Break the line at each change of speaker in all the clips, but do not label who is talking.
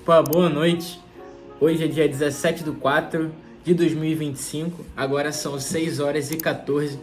Opa, boa noite. Hoje é dia 17/4/2025. Agora são 6h14.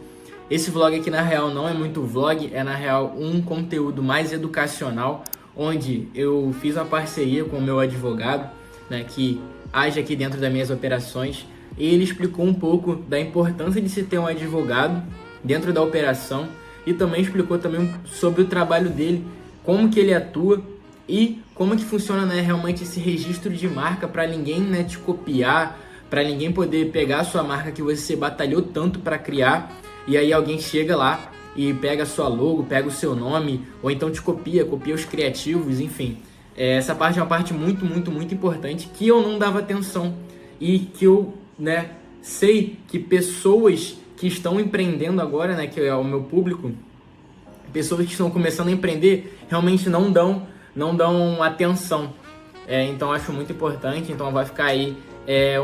Esse vlog aqui na real não é muito vlog, é na real um conteúdo mais educacional, onde eu fiz uma parceria com o meu advogado, né, que age aqui dentro das minhas operações, e ele explicou um pouco da importância de se ter um advogado dentro da operação e também explicou também sobre o trabalho dele, como que ele atua e como que funciona, né, realmente esse registro de marca para ninguém, né, te copiar, para ninguém poder pegar a sua marca que você batalhou tanto para criar e aí alguém chega lá e pega a sua logo, pega o seu nome ou então te copia os criativos, enfim. Essa parte é uma parte muito importante que eu não dava atenção e que eu, né, sei que pessoas que estão empreendendo agora, né, que é o meu público, pessoas que estão começando a empreender realmente não dão atenção. Então acho muito importante. Então vai ficar aí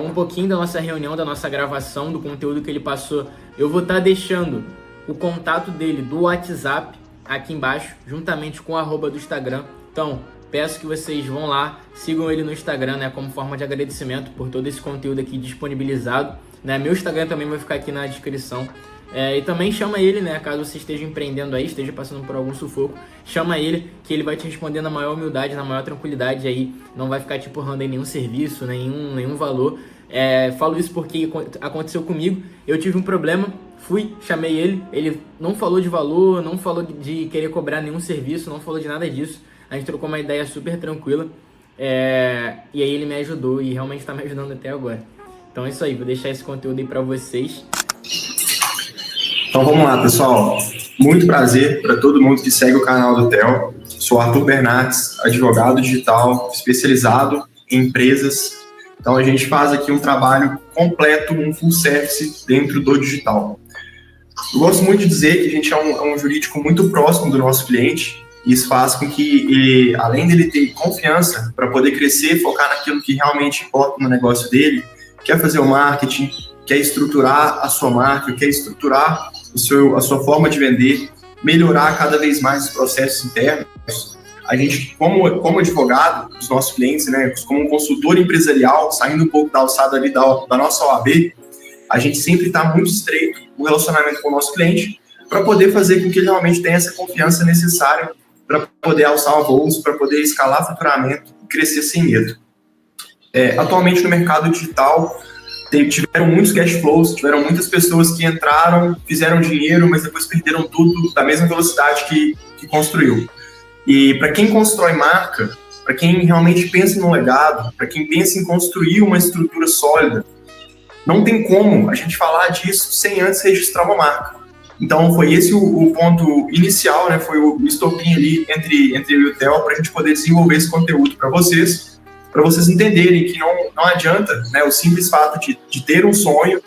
um pouquinho da nossa reunião, da nossa gravação, do conteúdo que ele passou. Eu vou estar deixando o contato dele do WhatsApp aqui embaixo, juntamente com o @ do Instagram. Então peço que vocês vão lá, sigam ele no Instagram, né, como forma de agradecimento por todo esse conteúdo aqui disponibilizado, né? Meu Instagram também vai ficar aqui na descrição. E também chama ele, né, caso você esteja empreendendo aí, esteja passando por algum sufoco, chama ele que ele vai te responder na maior humildade, na maior tranquilidade aí, não vai ficar te empurrando em nenhum serviço, nenhum valor. Falo isso porque aconteceu comigo, eu tive um problema, chamei ele não falou de valor, não falou de querer cobrar nenhum serviço, não falou de nada disso, a gente trocou uma ideia super tranquila, e aí ele me ajudou e realmente está me ajudando até agora. Então é isso aí, vou deixar esse conteúdo aí para vocês.
Então vamos lá, pessoal. Muito prazer para todo mundo que segue o canal do Theo. Sou Arthur Bernardes, advogado digital especializado em empresas. Então a gente faz aqui um trabalho completo, um full service dentro do digital. Eu gosto muito de dizer que a gente é um jurídico muito próximo do nosso cliente. E isso faz com que ele, além dele ter confiança para poder crescer, focar naquilo que realmente importa no negócio dele, quer fazer o marketing, quer estruturar a sua marca, quer estruturar a sua forma de vender, melhorar cada vez mais os processos internos. A gente, como advogado dos nossos clientes, né, como um consultor empresarial, saindo um pouco da alçada ali da nossa OAB, a gente sempre está muito estreito no relacionamento com o nosso cliente para poder fazer com que ele realmente tenha essa confiança necessária para poder alçar voos, para poder escalar faturamento e crescer sem medo. Atualmente no mercado digital, tiveram muitos cash flows, tiveram muitas pessoas que entraram, fizeram dinheiro, mas depois perderam tudo da mesma velocidade que construiu. E para quem constrói marca, para quem realmente pensa no legado, para quem pensa em construir uma estrutura sólida, não tem como a gente falar disso sem antes registrar uma marca. Então foi esse o ponto inicial, né? Foi o estopim ali entre eu e o Theo para a gente poder desenvolver esse conteúdo para vocês entenderem que não adianta, né, o simples fato de ter um sonho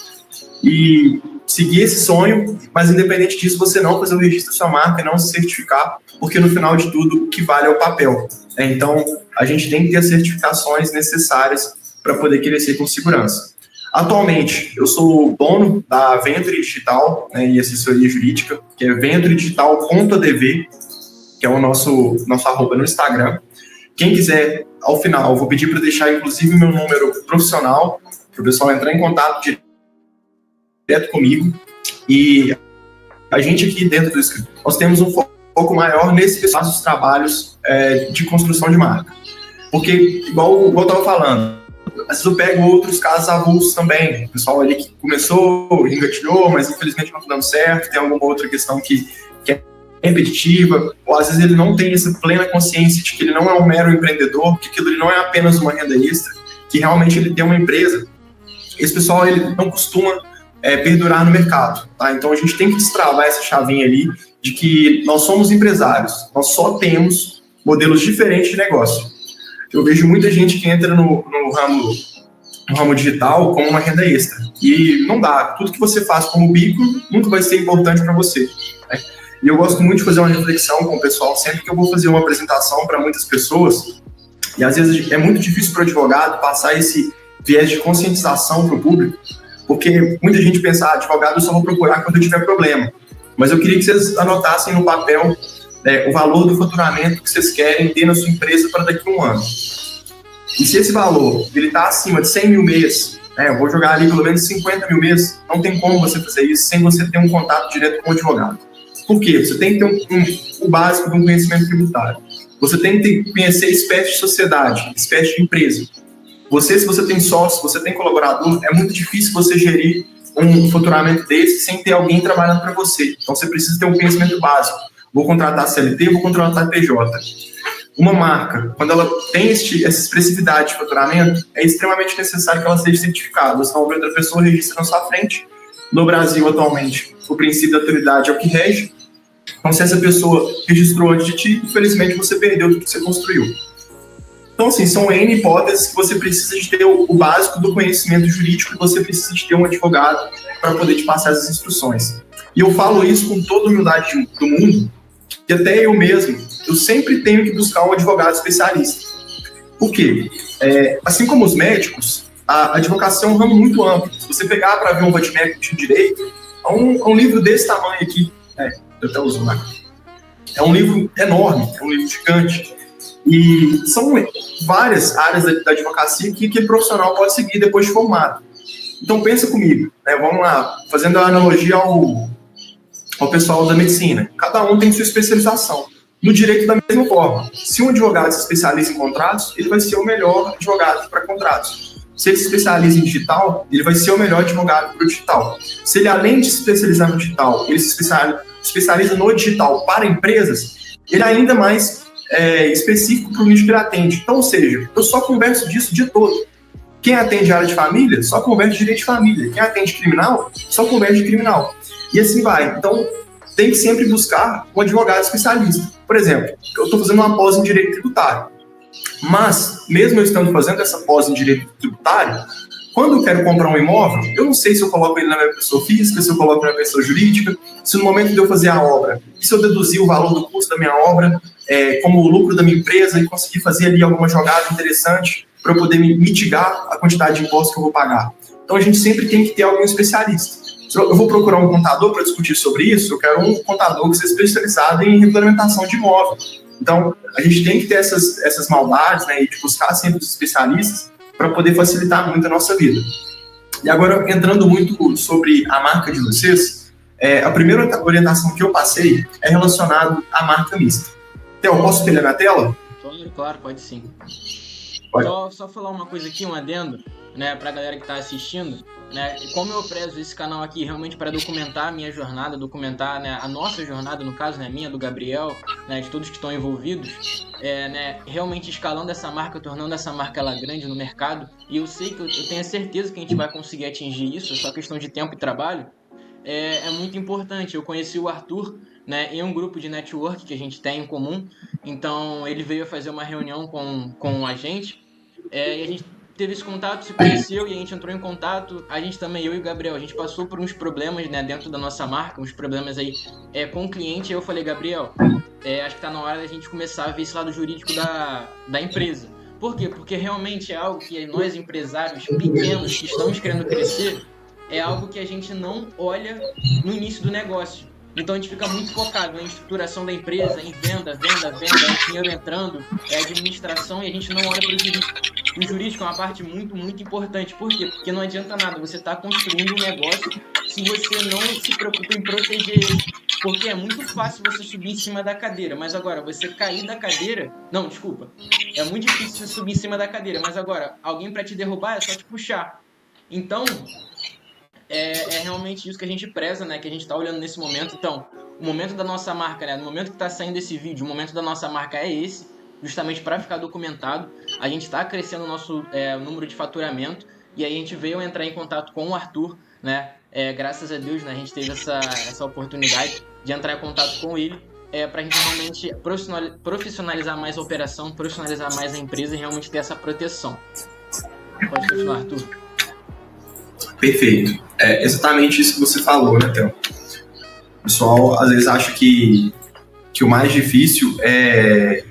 e seguir esse sonho, mas independente disso você não fazer o registro da sua marca, não se certificar, porque no final de tudo o que vale é o papel. Então a gente tem que ter as certificações necessárias para poder crescer com segurança. Atualmente eu sou dono da Venture Digital, né, e assessoria jurídica, que é venturedigital.adv, que é o nosso @ no Instagram. Quem quiser, ao final, eu vou pedir para deixar, inclusive, o meu número profissional, para o pessoal entrar em contato direto comigo. E a gente aqui dentro do escritório, nós temos um foco maior nesses trabalhos de construção de marca. Porque, igual eu estava falando, às vezes eu pego outros casos avulsos também. O pessoal ali que começou, engatilhou, mas infelizmente não está dando certo, tem alguma outra questão que é repetitiva, ou às vezes ele não tem essa plena consciência de que ele não é um mero empreendedor, que aquilo não é apenas uma renda extra, que realmente ele tem uma empresa. Esse pessoal ele não costuma perdurar no mercado, tá? Então a gente tem que destravar essa chavinha ali de que nós somos empresários, nós só temos modelos diferentes de negócio. Eu vejo muita gente que entra no ramo digital como uma renda extra, e não dá. Tudo que você faz como bico nunca vai ser importante para você, né? E eu gosto muito de fazer uma reflexão com o pessoal sempre que eu vou fazer uma apresentação para muitas pessoas, e às vezes é muito difícil para o advogado passar esse viés de conscientização para o público, porque muita gente pensa, advogado eu só vou procurar quando eu tiver problema. Mas eu queria que vocês anotassem no papel o valor do faturamento que vocês querem ter na sua empresa para daqui a um ano. E se esse valor ele está acima de 100 mil mês, eu vou jogar ali pelo menos 50 mil mês, não tem como você fazer isso sem você ter um contato direto com o advogado. Por quê? Você tem que ter o básico de um conhecimento tributário. Você tem que conhecer espécie de sociedade, espécie de empresa. Se você tem sócio, se você tem colaborador, é muito difícil você gerir um faturamento desse sem ter alguém trabalhando para você. Então, você precisa ter um conhecimento básico. Vou contratar CLT, vou contratar PJ. Uma marca, quando ela tem essa expressividade de faturamento, é extremamente necessário que ela seja certificada. Você não vê outra pessoa registra na sua frente. No Brasil, atualmente, o princípio da autoridade é o que rege. Então, se essa pessoa registrou antes de ti, infelizmente você perdeu tudo que você construiu. Então, assim, são N hipóteses que você precisa de ter o básico do conhecimento jurídico e você precisa de ter um advogado para poder te passar as instruções. E eu falo isso com toda a humildade do mundo, que até eu mesmo, eu sempre tenho que buscar um advogado especialista. Por quê? Assim como os médicos, a advocacia é um ramo muito amplo. Se você pegar para ver um vademecum de direito, é um livro desse tamanho aqui, eu até uso lá. É um livro enorme, é um livro gigante. E são várias áreas da advocacia que o profissional pode seguir depois de formado. Então pensa comigo, vamos lá, fazendo a analogia ao pessoal da medicina. Cada um tem sua especialização. No direito, da mesma forma. Se um advogado se especializa em contratos, ele vai ser o melhor advogado para contratos. Se ele se especializa em digital, ele vai ser o melhor advogado para o digital. Se ele, além de se especializar no digital, ele se especializa no digital para empresas, ele é ainda mais específico para o nicho que ele atende. Então, ou seja, eu só converso disso o dia todo. Quem atende área de família, só conversa de direito de família. Quem atende criminal, só conversa de criminal. E assim vai. Então, tem que sempre buscar um advogado especialista. Por exemplo, eu estou fazendo uma pós em direito tributário. Mas, mesmo eu estando fazendo essa pós em direito tributário, quando eu quero comprar um imóvel, eu não sei se eu coloco ele na minha pessoa física, se eu coloco na minha pessoa jurídica, se no momento de eu fazer a obra, se eu deduzir o valor do custo da minha obra, como o lucro da minha empresa e conseguir fazer ali alguma jogada interessante para eu poder mitigar a quantidade de impostos que eu vou pagar. Então, a gente sempre tem que ter algum especialista. Se eu vou procurar um contador para discutir sobre isso, eu quero um contador que seja especializado em regulamentação de imóvel. Então, a gente tem que ter essas maldades, e de buscar sempre os especialistas para poder facilitar muito a nossa vida. E agora, entrando muito sobre a marca de vocês, a primeira orientação que eu passei é relacionada à marca mista. Theo, posso espelhar na tela?
Claro, pode sim.
Pode.
Só falar uma coisa aqui, um adendo, para a galera que está assistindo, como eu prezo esse canal aqui realmente para documentar a minha jornada, documentar a nossa jornada, no caso, minha, do Gabriel, de todos que estão envolvidos, realmente escalando essa marca, tornando essa marca ela grande no mercado, e eu sei que eu tenho a certeza que a gente vai conseguir atingir isso, é só questão de tempo e trabalho, é muito importante. Eu conheci o Arthur em um grupo de network que a gente tem em comum, então ele veio a fazer uma reunião com a gente, e a gente teve esse contato, se conheceu e a gente entrou em contato. A gente também, eu e o Gabriel, a gente passou por uns problemas dentro da nossa marca, uns problemas aí com o cliente. Aí eu falei, Gabriel, acho que tá na hora da gente começar a ver esse lado jurídico da empresa. Por quê? Porque realmente é algo que nós, empresários pequenos que estamos querendo crescer, é algo que a gente não olha no início do negócio. Então a gente fica muito focado na estruturação da empresa, em venda, dinheiro entrando, administração, e a gente não olha para o jurídico. O jurídico é uma parte muito, muito importante. Por quê? Porque não adianta nada você estar construindo um negócio se você não se preocupa em proteger ele. Porque é muito fácil você subir em cima da cadeira, mas agora você cair da cadeira... Não, desculpa. É muito difícil você subir em cima da cadeira, mas agora alguém para te derrubar é só te puxar. Então... É realmente isso que a gente preza, que a gente está olhando nesse momento. Então, o momento da nossa marca, no momento que está saindo esse vídeo, o momento da nossa marca é esse, justamente para ficar documentado. A gente está crescendo o nosso número de faturamento, e aí a gente veio entrar em contato com o Arthur, graças a Deus, a gente teve essa oportunidade de entrar em contato com ele, para a gente realmente profissionalizar mais a operação, profissionalizar mais a empresa e realmente ter essa proteção. Pode continuar, Arthur.
Perfeito. É exatamente isso que você falou, Theo? O pessoal às vezes acha que o mais difícil é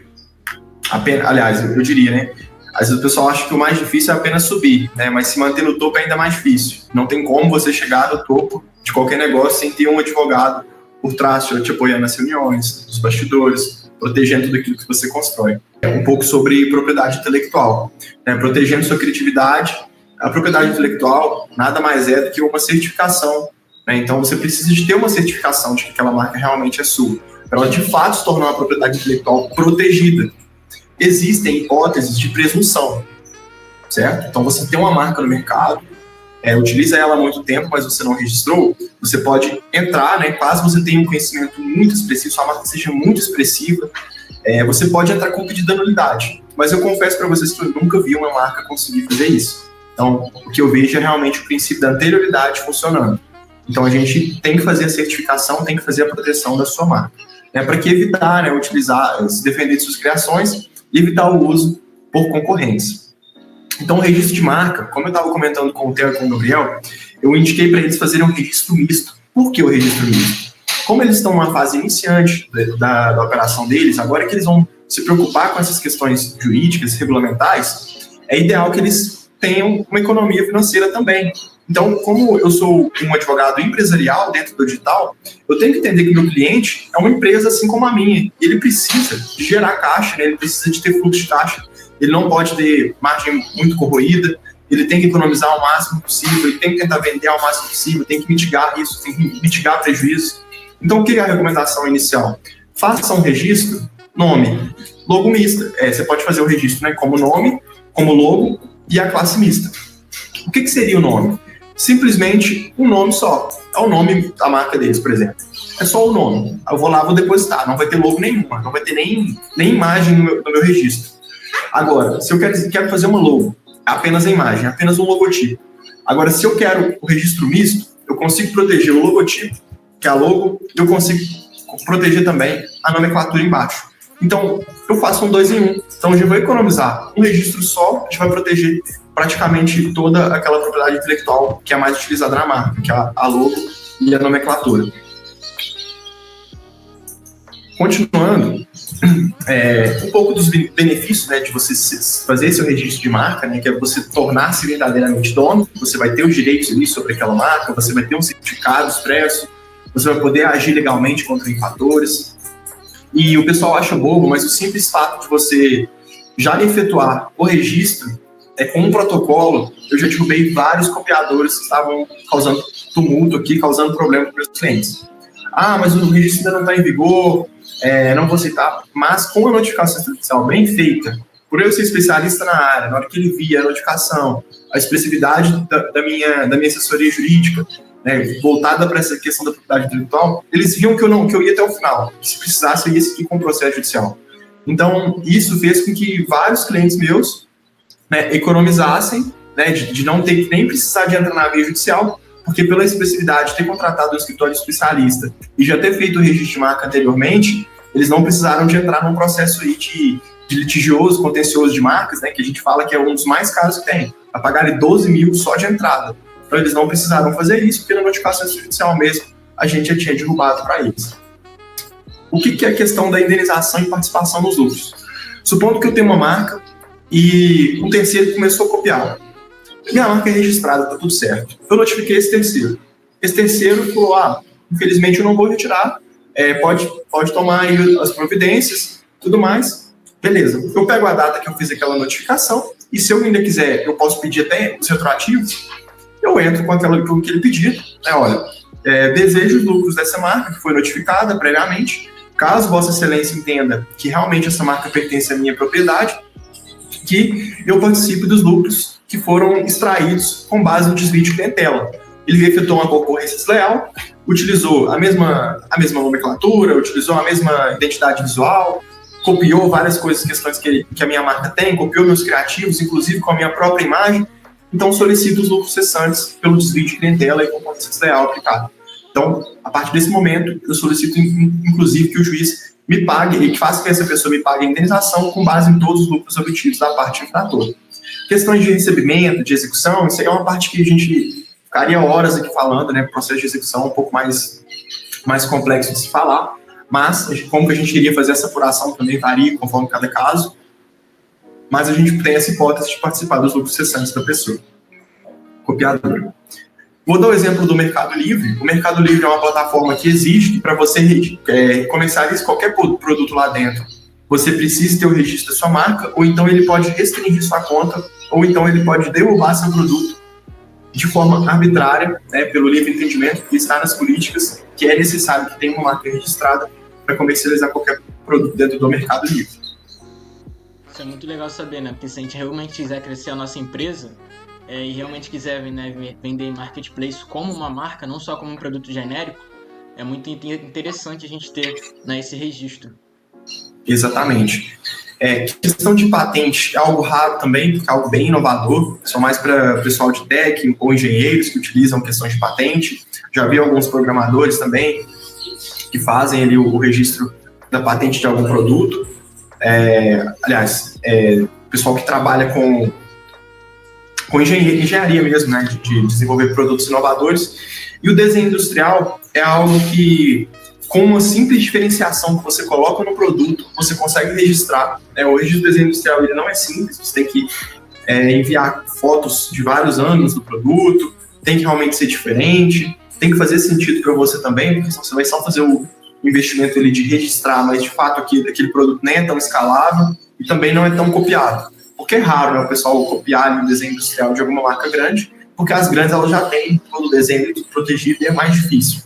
apenas... Aliás, eu diria, às vezes o pessoal acha que o mais difícil é apenas subir, mas se manter no topo é ainda mais difícil. Não tem como você chegar no topo de qualquer negócio sem ter um advogado por trás, te apoiando nas reuniões, nos bastidores, protegendo tudo aquilo que você constrói. um pouco sobre propriedade intelectual, né? Protegendo sua criatividade. A propriedade intelectual nada mais é do que uma certificação, né? Então você precisa de ter uma certificação de que aquela marca realmente é sua, para ela de fato se tornar uma propriedade intelectual protegida. Existem hipóteses de presunção, certo? Então você tem uma marca no mercado, utiliza ela há muito tempo, mas você não registrou, você pode entrar, né? Caso você tenha um conhecimento muito expressivo, sua marca seja muito expressiva, você pode entrar com pedido de anulidade. Mas eu confesso para vocês que eu nunca vi uma marca conseguir fazer isso. Então, o que eu vejo é realmente o princípio da anterioridade funcionando. Então, a gente tem que fazer a certificação, tem que fazer a proteção da sua marca, né? Para que evitar, né, utilizar, se defender de suas criações e evitar o uso por concorrência. Então, o registro de marca, como eu estava comentando com o Theo e com o Gabriel, eu indiquei para eles fazerem um registro misto. Por que o registro misto? Como eles estão numa fase iniciante da operação deles, agora que eles vão se preocupar com essas questões jurídicas, regulamentares, é ideal que eles tenham uma economia financeira também. Então, como eu sou um advogado empresarial dentro do digital, eu tenho que entender que o meu cliente é uma empresa assim como a minha. Ele precisa de gerar caixa, né? Ele precisa de ter fluxo de caixa. Ele não pode ter margem muito corroída, ele tem que economizar o máximo possível, ele tem que tentar vender ao máximo possível, tem que mitigar isso, tem que mitigar prejuízo. Então, o que é a recomendação inicial? Faça um registro, nome, logo mista. Você pode fazer o registro, né, como nome, como logo e a classe mista. O que seria o nome? Simplesmente um nome só. É o nome da marca deles, por exemplo. É só o nome. Eu vou lá, vou depositar. Não vai ter logo nenhuma, não vai ter nem imagem no meu registro. Agora, se eu quero fazer uma logo, apenas a imagem, apenas um logotipo. Agora, se eu quero o registro misto, eu consigo proteger o logotipo, que é a logo, e eu consigo proteger também a nomenclatura embaixo. Então, eu faço um 2 em 1. Então, eu já vou economizar um registro só, a gente vai proteger praticamente toda aquela propriedade intelectual que é mais utilizada na marca, que é a logo e a nomenclatura. Continuando, um pouco dos benefícios, né, de você fazer esse registro de marca, né, que é você tornar-se verdadeiramente dono, você vai ter os direitos ali sobre aquela marca, você vai ter um certificado expresso, você vai poder agir legalmente contra infratores. E o pessoal acha bobo, mas o simples fato de você já efetuar o registro com um protocolo, eu já derrubei vários copiadores que estavam causando tumulto aqui, causando problema para os meus clientes. Ah, mas o registro ainda não está em vigor, não vou citar, mas com a notificação judicial bem feita, por eu ser especialista na área, na hora que ele via a notificação, a expressividade da minha assessoria jurídica, né, voltada para essa questão da propriedade intelectual, eles viam que eu ia até o final, que se precisasse eu ia seguir com o processo judicial. Então, isso fez com que vários clientes meus, né, economizassem, né, de não ter que nem precisar de entrar na via judicial, porque pela expressividade de ter contratado um escritório especialista e já ter feito o registro de marca anteriormente, eles não precisaram de entrar num processo aí de litigioso, contencioso de marcas, né, que a gente fala que é um dos mais caros que tem, a pagar 12 mil só de entrada. Então eles não precisaram fazer isso, porque na notificação judicial mesmo a gente já tinha derrubado para eles. O que é a questão da indenização e participação nos lucros? Supondo que eu tenho uma marca e um terceiro começou a copiar. Minha marca é registrada, tá tudo certo. Eu notifiquei esse terceiro. Esse terceiro falou, infelizmente eu não vou retirar, pode tomar aí as providências, tudo mais. Beleza, eu pego a data que eu fiz aquela notificação e se eu ainda quiser, eu posso pedir até os retroativos, eu entro com aquele pedido, né, olha, desejo os lucros dessa marca que foi notificada previamente, caso Vossa Excelência entenda que realmente essa marca pertence à minha propriedade, que eu participe dos lucros que foram extraídos com base no desvio de clientela. Ele efetuou uma concorrência desleal, utilizou a mesma nomenclatura, utilizou a mesma identidade visual, copiou várias questões que a minha marca tem, copiou meus criativos, inclusive com a minha própria imagem, então solicito os lucros cessantes pelo desvio de clientela e concorrência desleal aplicada. Então, a partir desse momento, eu solicito, inclusive, que o juiz me pague e que faça que essa pessoa me pague a indenização com base em todos os lucros obtidos da parte infratora. Questões de recebimento, de execução, isso aí é uma parte que a gente ficaria horas aqui falando, né? Processo de execução um pouco mais complexo de se falar, mas como que a gente iria fazer essa apuração também varia conforme cada caso, mas a gente tem essa hipótese de participar dos lucros cessantes da pessoa, copiadora. Vou dar o exemplo do Mercado Livre. O Mercado Livre é uma plataforma que exige que para você comercializar qualquer produto lá dentro, você precisa ter o registro da sua marca, ou então ele pode restringir sua conta, ou então ele pode derrubar seu produto de forma arbitrária, né, pelo livre entendimento que está nas políticas, que é necessário que tenha uma marca registrada para comercializar qualquer produto dentro do Mercado Livre.
Isso é muito legal saber, né? Porque se a gente realmente quiser crescer a nossa empresa e realmente quiser, né, vender em marketplace como uma marca, não só como um produto genérico, é muito interessante a gente ter, né, esse registro.
Exatamente. Questão de patente é algo raro também, porque é algo bem inovador, são mais para pessoal de tech ou engenheiros que utilizam questões de patente. Já vi alguns programadores também que fazem ali o registro da patente de algum produto. Pessoal que trabalha com engenharia mesmo, né, de desenvolver produtos inovadores. E o desenho industrial é algo que, com uma simples diferenciação que você coloca no produto, você consegue registrar. O registro do desenho industrial ele não é simples, você tem que enviar fotos de vários anos do produto, tem que realmente ser diferente, tem que fazer sentido para você também, porque senão você vai só fazer o investimento ali de registrar, mas de fato aquele produto nem é tão escalável e também não é tão copiado. Porque é raro, né, o pessoal copiar o desenho industrial de alguma marca grande, porque as grandes elas já têm todo o desenho protegido e é mais difícil.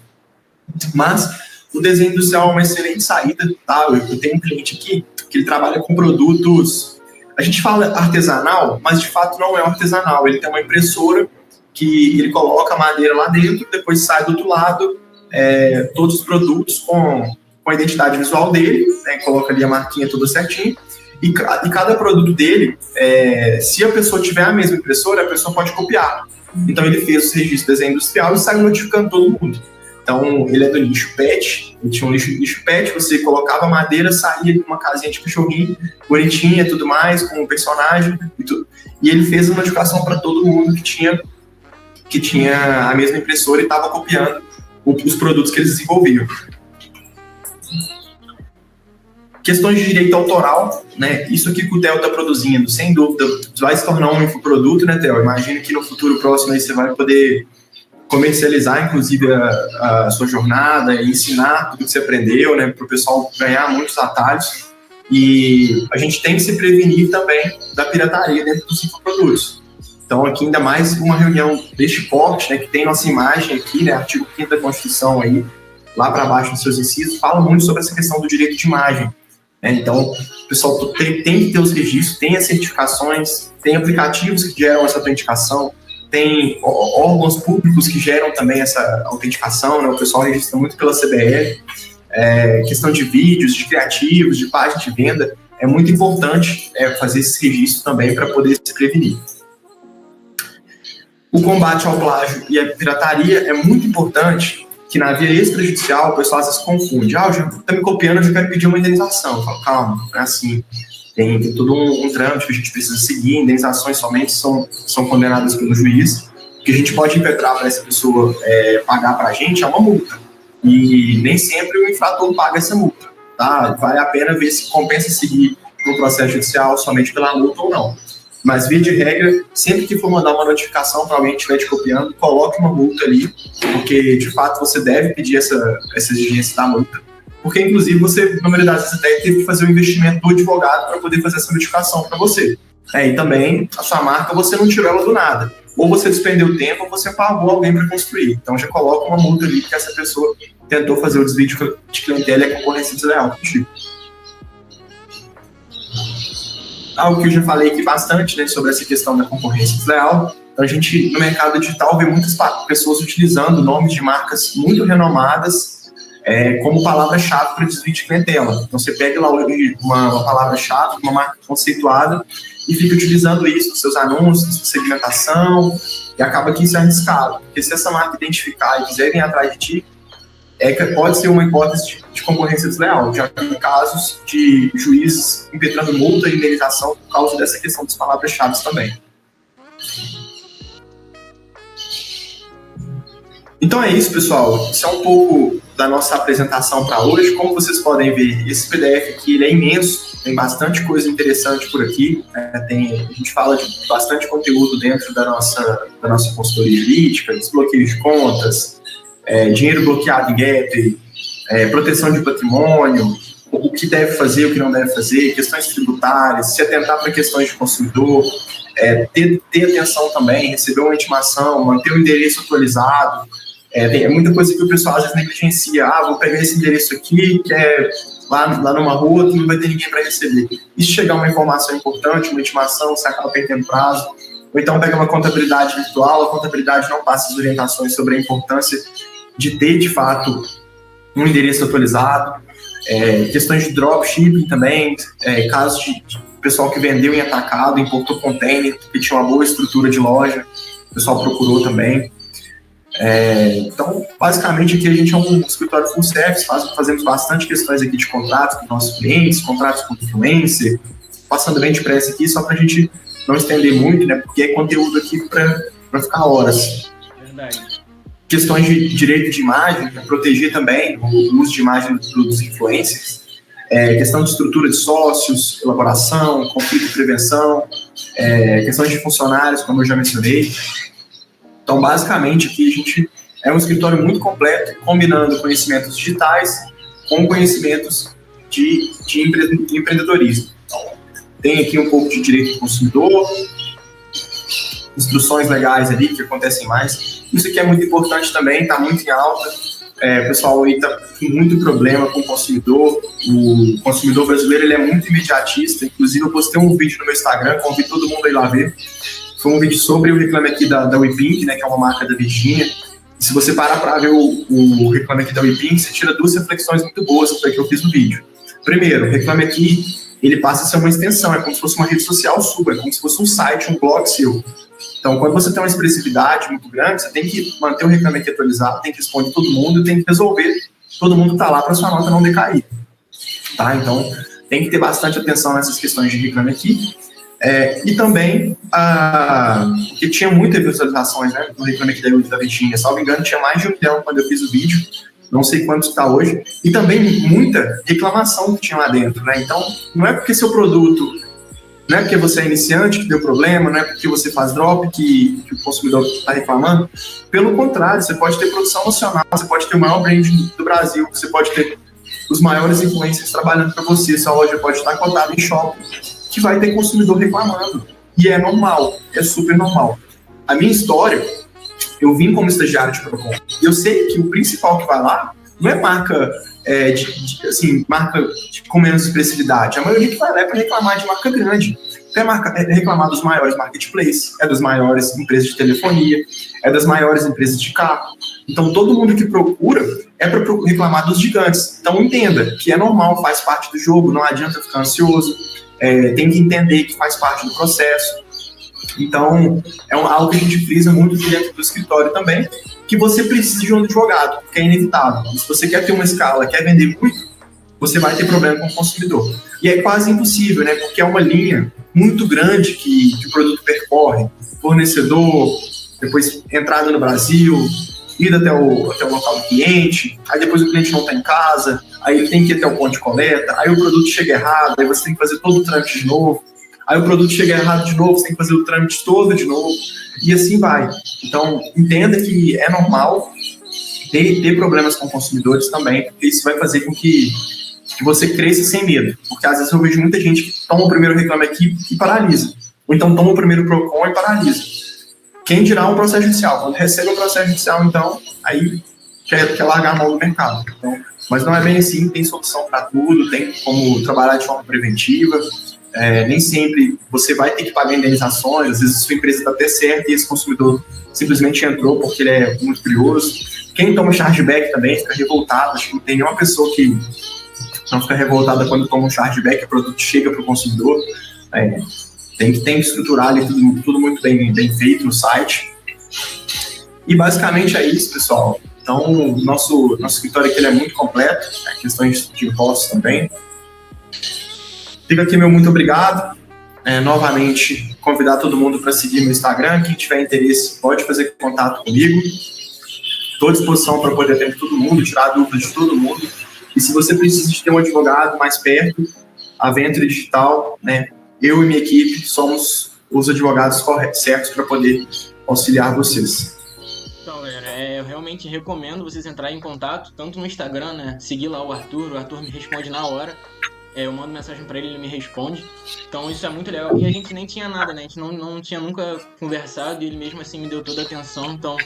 Mas o desenho industrial é uma excelente saída, tá? Eu tenho um cliente aqui que ele trabalha com produtos, a gente fala artesanal, mas de fato não é artesanal. Ele tem uma impressora que ele coloca a madeira lá dentro, depois sai do outro lado, todos os produtos com a identidade visual dele, né, coloca ali a marquinha toda certinho, e cada produto dele, se a pessoa tiver a mesma impressora, a pessoa pode copiar. Então ele fez o registro de desenho industrial e sai notificando todo mundo. Então ele é do nicho pet, ele tinha um nicho pet, você colocava madeira, saía de uma casinha de cachorrinho, bonitinha e tudo mais, com um personagem e tudo. E ele fez a notificação para todo mundo que tinha a mesma impressora e estava copiando os produtos que eles desenvolviam. Questões de direito autoral, né? Isso aqui que o Theo está produzindo, sem dúvida, vai se tornar um infoproduto, né, Theo? Imagino que no futuro próximo aí você vai poder comercializar, inclusive, a sua jornada e ensinar tudo que você aprendeu, né, para o pessoal ganhar muitos atalhos. E a gente tem que se prevenir também da pirataria dentro dos infoprodutos. Então, aqui, ainda mais uma reunião deste porte, né, que tem nossa imagem aqui, né, artigo 5º da Constituição aí, lá para baixo nos seus incisos, fala muito sobre essa questão do direito de imagem. Então, o pessoal tem que ter os registros, tem as certificações, tem aplicativos que geram essa autenticação, tem órgãos públicos que geram também essa autenticação, né? O pessoal registra muito pela CBR, questão de vídeos, de criativos, de página de venda, é muito importante fazer esse registro também para poder se prevenir. O combate ao plágio e à pirataria é muito importante, que na via extrajudicial o pessoal às vezes confunde. Já está me copiando, eu já quero pedir uma indenização. Eu falo, calma, não é assim. Tem todo um trâmite que a gente precisa seguir, indenizações somente são condenadas pelo juiz. O que a gente pode impetrar para essa pessoa pagar para a gente é uma multa. E nem sempre o infrator paga essa multa. Tá? Vale a pena ver se compensa seguir no processo judicial somente pela multa ou não. Mas, via de regra, sempre que for mandar uma notificação para alguém que estiver te copiando, coloque uma multa ali, porque, de fato, você deve pedir essa exigência da multa. Porque, inclusive, você, na maioria das vezes, até teve que fazer o investimento do advogado para poder fazer essa notificação para você. E também, a sua marca, você não tirou ela do nada. Ou você despendeu tempo, ou você pagou alguém para construir. Então, já coloca uma multa ali, porque essa pessoa tentou fazer o desvio de clientela e a concorrência desleal contigo. Algo que eu já falei aqui bastante, né, sobre essa questão da concorrência desleal. Então, a gente, no mercado digital, vê muitas pessoas utilizando nomes de marcas muito renomadas como palavra-chave para desvio de clientela. Então, você pega lá uma palavra-chave, uma marca conceituada, e fica utilizando isso nos seus anúncios, na sua segmentação, e acaba que isso é arriscado. Porque se essa marca identificar e quiser vir atrás de ti, pode ser uma hipótese de concorrência desleal. Já tem casos de juízes impetrando multa e indenização por causa dessa questão das palavras-chave também. Então é isso, pessoal. Isso é um pouco da nossa apresentação para hoje. Como vocês podem ver, esse PDF aqui ele é imenso, tem bastante coisa interessante por aqui. A gente fala de bastante conteúdo dentro da nossa consultoria jurídica, desbloqueio de contas, dinheiro bloqueado em gap, proteção de patrimônio, o que deve fazer, o que não deve fazer, questões tributárias, se atentar para questões de consumidor, ter atenção também, receber uma intimação, manter o endereço atualizado. Tem muita coisa que o pessoal às vezes negligencia. Vou pegar esse endereço aqui, que é lá numa rua, que não vai ter ninguém para receber. E se chegar uma informação importante, uma intimação, você acaba perdendo prazo. Ou então pega uma contabilidade virtual, a contabilidade não passa as orientações sobre a importância de ter, de fato, um endereço atualizado. Questões de dropshipping também, casos de pessoal que vendeu em atacado, importou container, que tinha uma boa estrutura de loja, o pessoal procurou também. Então, basicamente, aqui a gente é um escritório full service, fazemos bastante questões aqui de contratos com nossos clientes, contratos com influencer, passando bem depressa aqui, só para a gente não estender muito, né, porque é conteúdo aqui para ficar horas.
Verdade.
Questões de direito de imagem, para proteger também o uso de imagem dos influencers, questão de estrutura de sócios, elaboração, conflito e prevenção, questões de funcionários, como eu já mencionei. Então, basicamente, aqui a gente é um escritório muito completo, combinando conhecimentos digitais com conhecimentos de empreendedorismo. Então, tem aqui um pouco de direito do consumidor, instruções legais ali que acontecem mais. Isso aqui é muito importante também, está muito em alta. O pessoal aí está com muito problema com o consumidor. O consumidor brasileiro ele é muito imediatista. Inclusive, eu postei um vídeo no meu Instagram, convido todo mundo a ir lá ver. Foi um vídeo sobre o Reclame Aqui da WePink, né, que é uma marca da Virgínia. E se você parar para ver o Reclame Aqui da WePink, você tira duas reflexões muito boas que foi que eu fiz no vídeo. Primeiro, o Reclame Aqui, ele passa a ser uma extensão, é como se fosse uma rede social sua, é como se fosse um site, um blog seu. Então, quando você tem uma expressividade muito grande, você tem que manter o Reclame Aqui atualizado, tem que responder todo mundo, tem que resolver. Todo mundo está lá para sua nota não decair. Tá? Então, tem que ter bastante atenção nessas questões de Reclame Aqui. E também, porque tinha muitas visualizações, né, no Reclame Aqui da Virgínia, salvo engano, tinha mais de 1 milhão quando eu fiz o vídeo, não sei quanto está hoje, e também muita reclamação que tinha lá dentro, né, então não é porque seu produto, não é porque você é iniciante que deu problema, não é porque você faz drop que o consumidor está reclamando, pelo contrário, você pode ter produção nacional, você pode ter o maior brand do Brasil, você pode ter os maiores influencers trabalhando para você, sua loja pode estar cotada em shopping, que vai ter consumidor reclamando. E é normal, é super normal. A minha história, eu vim como estagiário de Procon. Eu sei que o principal que vai lá não é marca, marca com menos expressividade. A maioria que vai lá é para reclamar de marca grande. Reclamar dos maiores marketplaces, das maiores empresas de telefonia, das maiores empresas de carro. Então, todo mundo que procura é para reclamar dos gigantes. Então, entenda que é normal, faz parte do jogo, não adianta ficar ansioso. Tem que entender que faz parte do processo. Então, algo que a gente frisa muito dentro do escritório também, que você precisa de um advogado, que é inevitável. Se você quer ter uma escala, quer vender muito, você vai ter problema com o consumidor. E é quase impossível, né? Porque é uma linha muito grande que o produto percorre. Fornecedor, depois entrada no Brasil, ida até o local do cliente, aí depois o cliente não está em casa, aí ele tem que ir até o ponto de coleta, aí o produto chega errado, aí você tem que fazer todo o trâmite de novo, aí o produto chega errado de novo, você tem que fazer o trâmite todo de novo, e assim vai. Então, entenda que é normal ter problemas com consumidores também, porque isso vai fazer com que você cresça sem medo, porque às vezes eu vejo muita gente que toma o primeiro Reclame Aqui e paralisa, ou então toma o primeiro Procon e paralisa. Quem dirá um processo judicial? Quando recebe o processo judicial, então, aí quer largar a mão do mercado. Então, mas não é bem assim, tem solução para tudo, tem como trabalhar de forma preventiva. Nem sempre você vai ter que pagar indenizações, às vezes a sua empresa está até certa e esse consumidor simplesmente entrou porque ele é muito curioso. Quem toma chargeback também fica revoltado, acho que não tem nenhuma pessoa que não fica revoltada quando toma um chargeback e o produto chega para o consumidor. Tem que estruturar ali tudo muito bem feito no site. E basicamente é isso, pessoal. Então, nosso escritório aqui ele é muito completo, questões de impostos também. Fica aqui meu muito obrigado. Novamente, convidar todo mundo para seguir meu Instagram. Quem tiver interesse pode fazer contato comigo. Estou à disposição para poder atender todo mundo, tirar dúvidas de todo mundo. E se você precisa de ter um advogado mais perto, a Venture Digital, né? Eu e minha equipe somos os advogados certos para poder auxiliar vocês.
Então, galera, eu realmente recomendo vocês entrarem em contato, tanto no Instagram, né? Seguir lá o Arthur me responde na hora. Eu mando mensagem pra ele, ele me responde. Então isso é muito legal. E a gente nem tinha nada, né? A gente não tinha nunca conversado e ele mesmo assim me deu toda a atenção. Então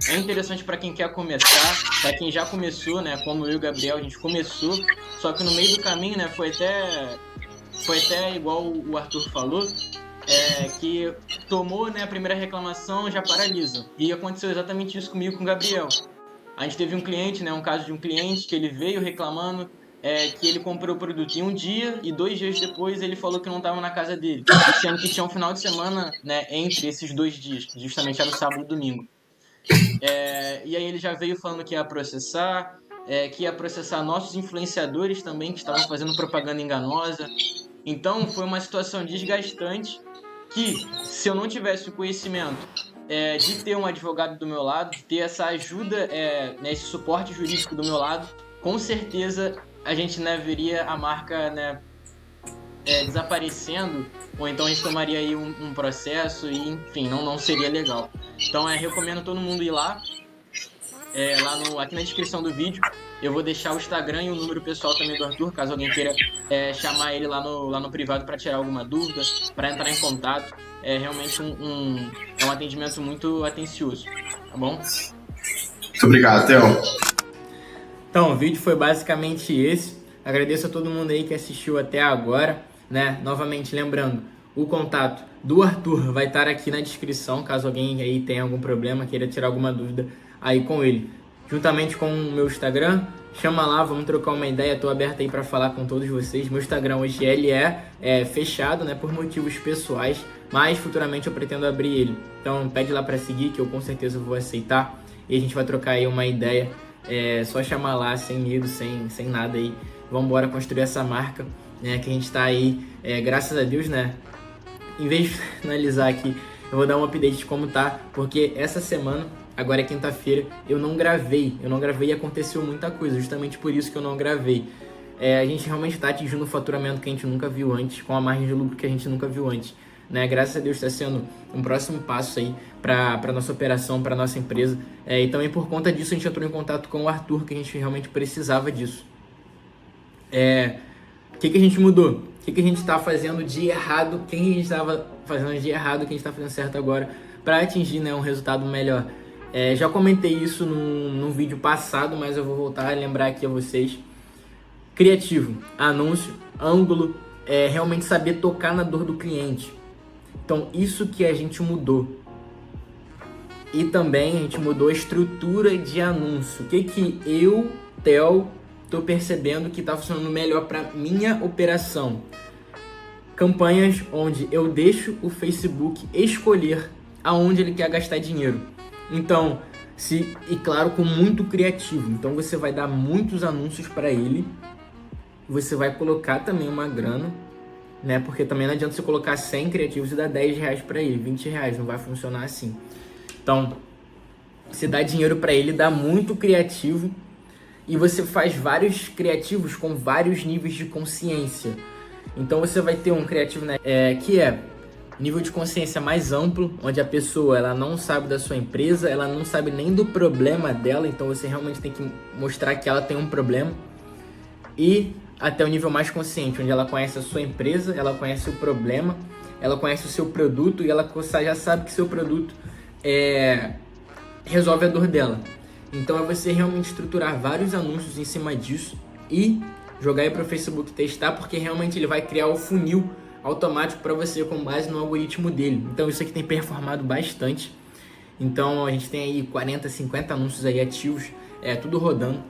é interessante pra quem quer começar, pra quem já começou, né? Como eu e o Gabriel, a gente começou, só que no meio do caminho, né? Foi até igual o Arthur falou, que tomou, né, a primeira reclamação, já paralisa. E aconteceu exatamente isso comigo com o Gabriel. A gente teve um cliente, né, um caso de um cliente que ele veio reclamando que ele comprou o produto em um dia e 2 dias depois ele falou que não estava na casa dele, sendo que tinha um final de semana, né, entre esses 2 dias, que justamente era o sábado e o domingo. E aí ele já veio falando que ia processar, que ia processar nossos influenciadores também, que estavam fazendo propaganda enganosa. Então foi uma situação desgastante que, se eu não tivesse o conhecimento de ter um advogado do meu lado, de ter essa ajuda, né, esse suporte jurídico do meu lado, com certeza a gente, né, veria a marca, né, desaparecendo, ou então a gente tomaria aí um processo e, enfim, não seria legal. Então, recomendo todo mundo ir lá, aqui na descrição do vídeo. Eu vou deixar o Instagram e o número pessoal também do Arthur, caso alguém queira chamar ele lá no privado para tirar alguma dúvida, para entrar em contato. É realmente um atendimento muito atencioso, tá bom?
Muito obrigado, Theo.
Então, o vídeo foi basicamente esse. Agradeço a todo mundo aí que assistiu até agora, né? Novamente lembrando, o contato do Arthur vai estar aqui na descrição, caso alguém aí tenha algum problema, queira tirar alguma dúvida aí com ele. Juntamente com o meu Instagram, chama lá, vamos trocar uma ideia, estou aberto aí para falar com todos vocês. Meu Instagram hoje ele é fechado, né, por motivos pessoais, mas futuramente eu pretendo abrir ele. Então pede lá para seguir, que eu com certeza vou aceitar, e a gente vai trocar aí uma ideia. Só chamar lá, sem medo, sem nada aí. Vamos embora construir essa marca, né, que a gente está aí, graças a Deus, né. Em vez de finalizar aqui, eu vou dar um update de como tá, porque essa semana, agora é quinta-feira, eu não gravei e aconteceu muita coisa, justamente por isso que eu não gravei. A gente realmente está atingindo um faturamento que a gente nunca viu antes, com a margem de lucro que a gente nunca viu antes, né? Graças a Deus está sendo um próximo passo aí para nossa operação, para nossa empresa, e também por conta disso a gente entrou em contato com o Arthur, que a gente realmente precisava disso. O que a gente mudou? O que a gente está fazendo de errado? O que a gente estava fazendo de errado? O que a gente está fazendo certo agora para atingir, né, um resultado melhor? Já comentei isso num vídeo passado, mas eu vou voltar a lembrar aqui a vocês. Criativo, anúncio, ângulo, realmente saber tocar na dor do cliente. Então, isso que a gente mudou. E também a gente mudou a estrutura de anúncio. O que eu, Theo, estou percebendo que está funcionando melhor para minha operação. Campanhas onde eu deixo o Facebook escolher aonde ele quer gastar dinheiro. Então, e claro, com muito criativo. Então você vai dar muitos anúncios para ele. Você vai colocar também uma grana, né? Porque também não adianta você colocar 100 criativos e dar 10 reais para ele, 20 reais, não vai funcionar assim. Então, você dá dinheiro para ele, dá muito criativo e você faz vários criativos com vários níveis de consciência. Então você vai ter um criativo, né, que é nível de consciência mais amplo, onde a pessoa ela não sabe da sua empresa, ela não sabe nem do problema dela, então você realmente tem que mostrar que ela tem um problema. E até o nível mais consciente, onde ela conhece a sua empresa, ela conhece o problema, ela conhece o seu produto e ela já sabe que seu produto resolve a dor dela. Então é você realmente estruturar vários anúncios em cima disso e jogar aí para o Facebook testar, porque realmente ele vai criar o funil automático para você com base no algoritmo dele. Então isso aqui tem performado bastante. Então a gente tem aí 40, 50 anúncios aí ativos, tudo rodando.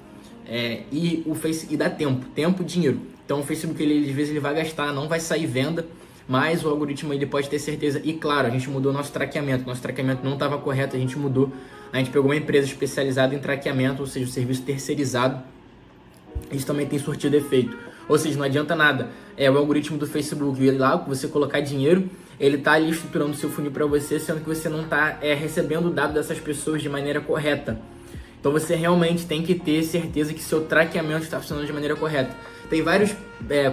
E o Facebook, e dá tempo e dinheiro. Então o Facebook às vezes ele vai gastar, não vai sair venda, mas o algoritmo ele pode ter certeza. E claro, a gente mudou nosso traqueamento não estava correto, a gente mudou. A gente pegou uma empresa especializada em traqueamento, ou seja, o serviço terceirizado. Isso também tem surtido efeito. Ou seja, não adianta nada. O algoritmo do Facebook, ele lá, você colocar dinheiro, ele tá ali estruturando o seu funil para você, sendo que você não tá recebendo o dado dessas pessoas de maneira correta. Então você realmente tem que ter certeza que seu traqueamento está funcionando de maneira correta. Tem vários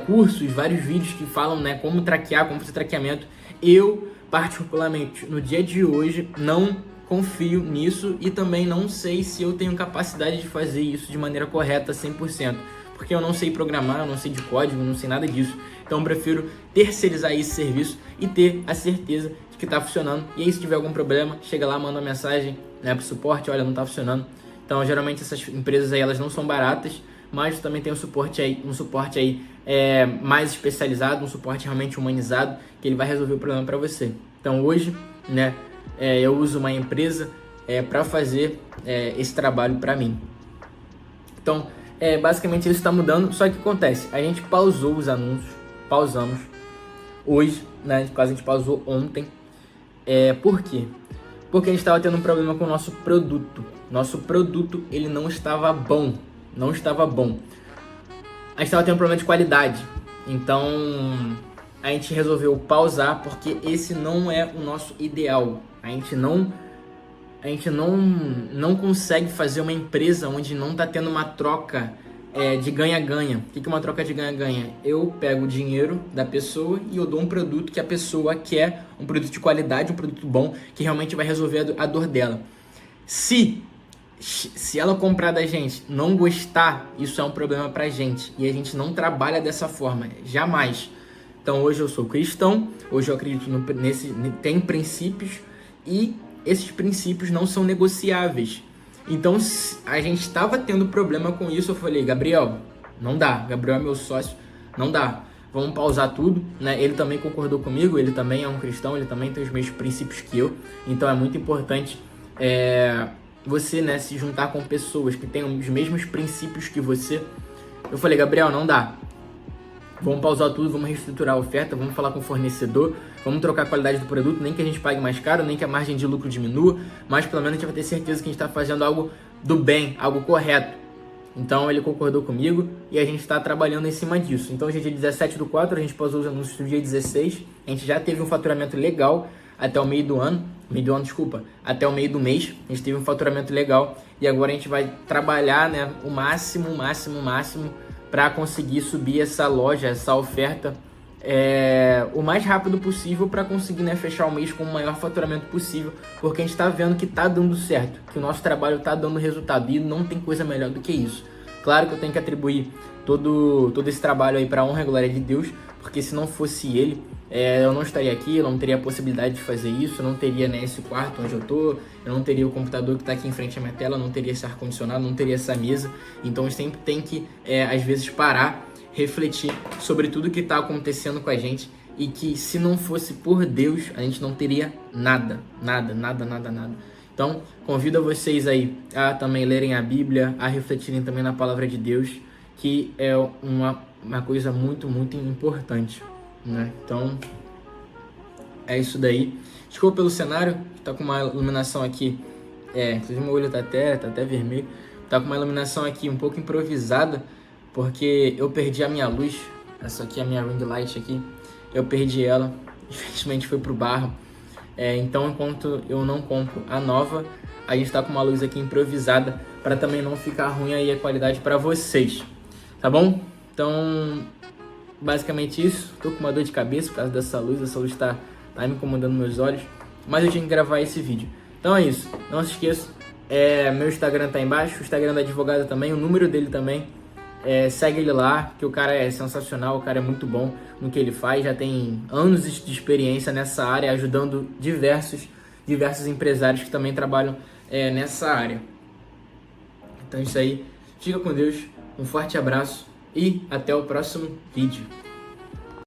cursos, vários vídeos que falam, né, como traquear, como fazer traqueamento. Eu, particularmente, no dia de hoje, não confio nisso e também não sei se eu tenho capacidade de fazer isso de maneira correta 100%, porque eu não sei programar, eu não sei de código, eu não sei nada disso. Então eu prefiro terceirizar esse serviço e ter a certeza de que está funcionando. E aí, se tiver algum problema, chega lá, manda uma mensagem, né, pro suporte, olha, não está funcionando. Então geralmente essas empresas aí, elas não são baratas, mas também tem um suporte aí mais especializado, um suporte realmente humanizado, que ele vai resolver o problema para você. Então hoje, né, eu uso uma empresa para fazer esse trabalho para mim. Então, basicamente isso está mudando, só que acontece, a gente pausou os anúncios, pausamos hoje, né, quase a gente pausou ontem. Por quê? Porque a gente estava tendo um problema com o nosso produto. Nosso produto, ele não estava bom. Não estava bom. A gente estava tendo um problema de qualidade. Então, a gente resolveu pausar porque esse não é o nosso ideal. A gente não consegue fazer uma empresa onde não está tendo uma troca de ganha-ganha. O que é uma troca de ganha-ganha? Eu pego o dinheiro da pessoa e eu dou um produto que a pessoa quer, um produto de qualidade, um produto bom, que realmente vai resolver a dor dela. Se ela comprar da gente, não gostar, isso é um problema pra gente. E a gente não trabalha dessa forma, jamais. Então hoje eu sou cristão, hoje eu acredito tem princípios e esses princípios não são negociáveis. Então a gente estava tendo problema com isso, eu falei, Gabriel, não dá, Gabriel é meu sócio, não dá. Vamos pausar tudo, né? Ele também concordou comigo, ele também é um cristão, ele também tem os mesmos princípios que eu. Então é muito importante você, né, se juntar com pessoas que têm os mesmos princípios que você. Eu falei, Gabriel, não dá. Vamos pausar tudo, vamos reestruturar a oferta, vamos falar com o fornecedor, vamos trocar a qualidade do produto, nem que a gente pague mais caro, nem que a margem de lucro diminua, mas pelo menos a gente vai ter certeza que a gente está fazendo algo do bem, algo correto. Então ele concordou comigo e a gente está trabalhando em cima disso. Então hoje é dia 17/4, a gente pausou os anúncios no dia 16, a gente já teve um faturamento legal até o meio do ano, até o meio do mês, a gente teve um faturamento legal e agora a gente vai trabalhar, né, o máximo para conseguir subir essa loja, essa oferta o mais rápido possível para conseguir, né, fechar o mês com o maior faturamento possível, porque a gente está vendo que está dando certo, que o nosso trabalho está dando resultado e não tem coisa melhor do que isso. Claro que eu tenho que atribuir todo esse trabalho aí para a honra e glória de Deus, porque se não fosse Ele, eu não estaria aqui, eu não teria a possibilidade de fazer isso, eu não teria, né, esse quarto onde eu tô, eu não teria o computador que está aqui em frente à minha tela, eu não teria esse ar-condicionado, não teria essa mesa. Então a gente sempre tem que, às vezes, parar, refletir sobre tudo que está acontecendo com a gente e que se não fosse por Deus, a gente não teria nada. Então, convido a vocês aí a também lerem a Bíblia, a refletirem também na palavra de Deus, que é uma coisa muito importante, né? Então, é isso daí. Desculpa pelo cenário, tá com uma iluminação aqui, inclusive meu olho tá até vermelho, tá com uma iluminação aqui um pouco improvisada, porque eu perdi a minha luz, essa aqui é a minha ring light aqui, eu perdi ela, infelizmente foi pro barro. Então, enquanto eu não compro a nova, a gente tá com uma luz aqui improvisada para também não ficar ruim aí a qualidade para vocês, tá bom? Então, basicamente isso. Tô com uma dor de cabeça por causa dessa luz, essa luz tá me incomodando meus olhos, mas eu tinha que gravar esse vídeo. Então é isso, não se esqueça, meu Instagram tá aí embaixo, o Instagram da advogada também, o número dele também. Segue ele lá, que o cara é sensacional, o cara é muito bom no que ele faz, já tem anos de experiência nessa área, ajudando diversos empresários que também trabalham nessa área. Então é isso aí, fica com Deus, um forte abraço e até o próximo vídeo.